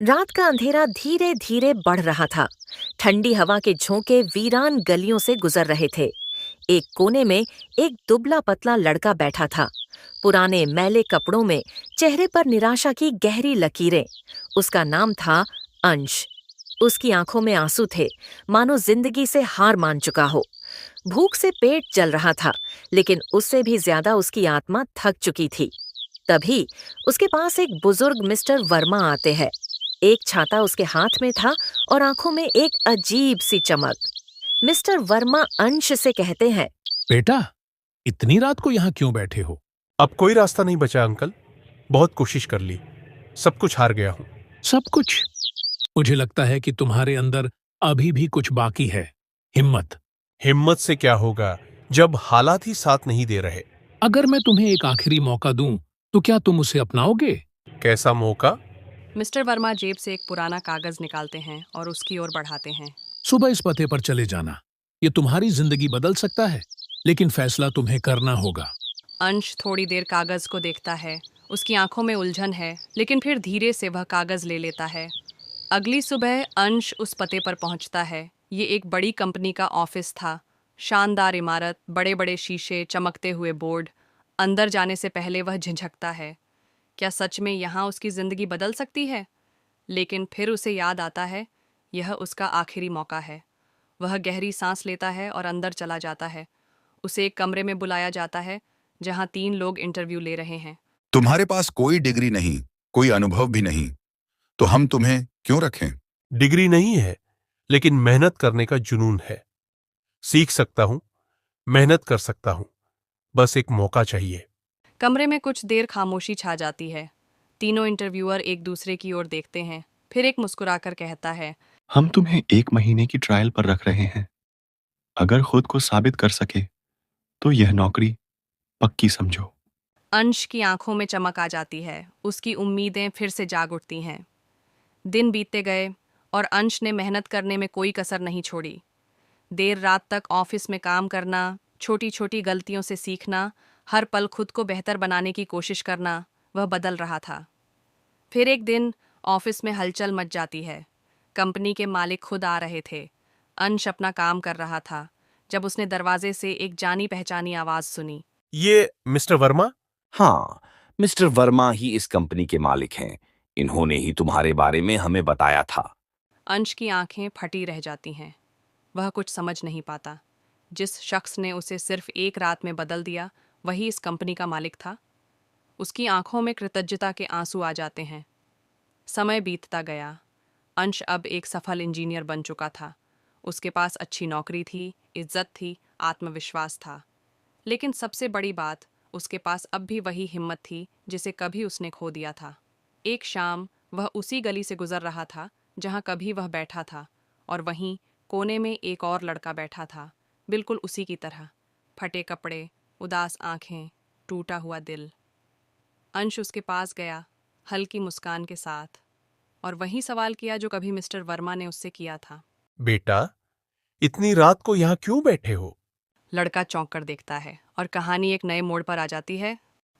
रात का अंधेरा धीरे धीरे बढ़ रहा था। ठंडी हवा के झोंके वीरान गलियों से गुजर रहे थे। एक कोने में एक दुबला पतला लड़का बैठा था, पुराने मैले कपड़ों में, चेहरे पर निराशा की गहरी लकीरें। उसका नाम था अंश। उसकी आंखों में आंसू थे, मानो जिंदगी से हार मान चुका हो। भूख से पेट जल रहा था, लेकिन उससे भी ज्यादा उसकी आत्मा थक चुकी थी। तभी उसके पास एक बुजुर्ग मिस्टर वर्मा आते हैं। एक छाता उसके हाथ में था और आंखों में एक अजीब सी चमक। मिस्टर वर्मा अंश से कहते हैं, बेटा, इतनी रात को यहाँ क्यों बैठे हो? अब कोई रास्ता नहीं बचा अंकल। बहुत कोशिश कर ली, सब कुछ हार गया हूं। सब कुछ? मुझे लगता है कि तुम्हारे अंदर अभी भी कुछ बाकी है। हिम्मत। हिम्मत से क्या होगा जब हालात ही साथ नहीं दे रहे। अगर मैं तुम्हें एक आखिरी मौका दूं, तो क्या तुम उसे अपनाओगे? कैसा मौका? मिस्टर वर्मा जेब से एक पुराना कागज निकालते हैं और उसकी ओर बढ़ाते हैं। सुबह इस पते पर चले जाना। ये तुम्हारी जिंदगी बदल सकता है, लेकिन फैसला तुम्हें करना होगा। अंश थोड़ी देर कागज को देखता है। उसकी आंखों में उलझन है, लेकिन फिर धीरे से वह कागज ले लेता है। अगली सुबह अंश उस पते पर पहुंचता है। ये एक बड़ी कंपनी का ऑफिस था। शानदार इमारत, बड़े बड़े शीशे, चमकते हुए बोर्ड। अंदर जाने से पहले वह झिझकता है। क्या सच में यहाँ उसकी जिंदगी बदल सकती है? लेकिन फिर उसे याद आता है, यह उसका आखिरी मौका है। वह गहरी सांस लेता है और अंदर चला जाता है। उसे एक कमरे में बुलाया जाता है, जहाँ 3 लोग इंटरव्यू ले रहे हैं। तुम्हारे पास कोई डिग्री नहीं, कोई अनुभव भी नहीं, तो हम तुम्हें क्यों रखें? डिग्री नहीं है, लेकिन मेहनत करने का जुनून है। सीख सकता हूं, मेहनत कर सकता हूं, बस एक मौका चाहिए। कमरे में कुछ देर खामोशी छा जाती है। तीनों इंटरव्यूअर एक दूसरे की ओर देखते हैं। फिर एक मुस्कुराकर कहता है, हम तुम्हें 1 महीने की ट्रायल पर रख रहे हैं। अगर खुद को साबित कर सके तो यह नौकरी पक्की समझो। अंश की आंखों में चमक आ जाती है। उसकी उम्मीदें फिर से जाग उठती हैं। दिन बीतते गए और अंश ने मेहनत करने में कोई कसर नहीं छोड़ी। देर रात तक ऑफिस में काम करना, छोटी छोटी गलतियों से सीखना, हर पल खुद को बेहतर बनाने की कोशिश करना, वह बदल रहा था। फिर एक दिन ऑफिस में हलचल मच जाती है। कंपनी के मालिक खुद आ रहे थे। अंश अपना काम कर रहा था जब उसने दरवाजे से एक जानी पहचानी आवाज सुनी। ये मिस्टर वर्मा? हाँ, मिस्टर वर्मा ही इस कंपनी के मालिक हैं। इन्होंने ही तुम्हारे बारे में हमें बताया था। अंश की आंखें फटी रह जाती हैं। वह कुछ समझ नहीं पाता। जिस शख्स ने उसे सिर्फ एक रात में बदल दिया, वही इस कंपनी का मालिक था। उसकी आंखों में कृतज्ञता के आंसू आ जाते हैं। समय बीतता गया। अंश अब एक सफल इंजीनियर बन चुका था। उसके पास अच्छी नौकरी थी, इज्जत थी, आत्मविश्वास था। लेकिन सबसे बड़ी बात, उसके पास अब भी वही हिम्मत थी जिसे कभी उसने खो दिया था। एक शाम वह उसी गली से गुजर रहा था जहां कभी वह बैठा था, और वहीं कोने में एक और लड़का बैठा था, बिल्कुल उसी की तरह। फटे कपड़े, उदास आंखें, टूटा हुआ दिल। अंश उसके पास गया, हल्की मुस्कान के साथ, और वही सवाल किया जो कभी मिस्टर वर्मा ने उससे किया था। बेटा, इतनी रात को यहां क्यों बैठे हो? लड़का चौंक कर देखता है और कहानी एक नए मोड़ पर आ जाती है।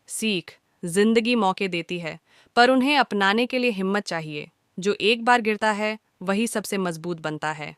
सीख, जिंदगी मौके देती है, पर उन्हें अपनाने के लिए हिम्मत चाहिए। जो एक बार गिरता है, वही सबसे मजबूत बनता है।